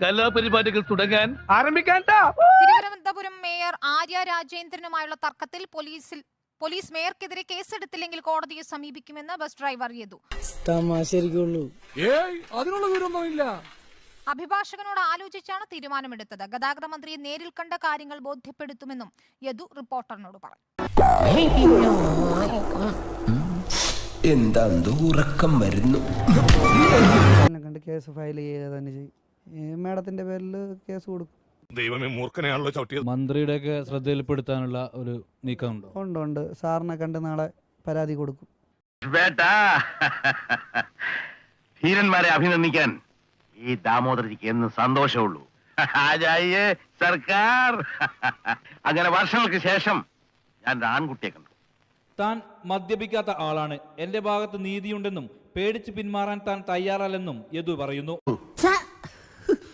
കലാപരിപാടികൾ തുടങ്ങാൻ ആരംഭിക്കാൻ. തിരുവനന്തപുരം മേയർ ആര്യ രാജേന്ദ്രനുമായുള്ള തർക്കത്തിൽ പോലീസ് മേയർക്കെതിരെ കേസെടുത്തില്ലെങ്കിൽ കോടതിയെ സമീപിക്കുമെന്ന് ബസ് ഡ്രൈവർ യദു. അഭിഭാഷകനോട് ആലോചിച്ചാണ് തീരുമാനമെടുത്തത്. ഗതാഗത മന്ത്രിയെ നേരിൽ കണ്ട കാര്യങ്ങൾ ബോധ്യപ്പെടുത്തുമെന്നും യദു റിപ്പോർട്ടറിനോട് പറഞ്ഞു. എന്താ ഉറക്കം വരുന്നു. കേസ് ഫയൽ ചെയ്യുക തന്നെ ചെയ്യും. മാഡത്തിന്റെ പേരിൽ കേസ് കൊടുക്കും. ദൈവമേ, മൂർഖനെയാണല്ലോ ചവിട്ടിയത്. മന്ത്രിയുടെയൊക്കെ ശ്രദ്ധയിൽപ്പെടുത്താനുള്ള ഒരു നീക്കമുണ്ടോ? ഉണ്ട്. സാറിനെ കണ്ട് നാളെ പരാതി കൊടുക്കും. ധീരന്മാരെ അഭിനന്ദിക്കാൻ ഈ ദാമോദരജിക്ക് എന്ന് സന്തോഷമുള്ളൂ. സർക്കാർ അങ്ങനെ വർഷങ്ങൾക്ക് ശേഷം ഞാൻ ആൺകുട്ടിയെ കണ്ടു. താൻ മദ്യപിക്കാത്ത ആളാണ്. എന്റെ ഭാഗത്ത് നീതിയുണ്ടെന്നും പേടിച്ച് പിന്മാറാൻ താൻ തയ്യാറല്ലെന്നും യദു പറയുന്നു.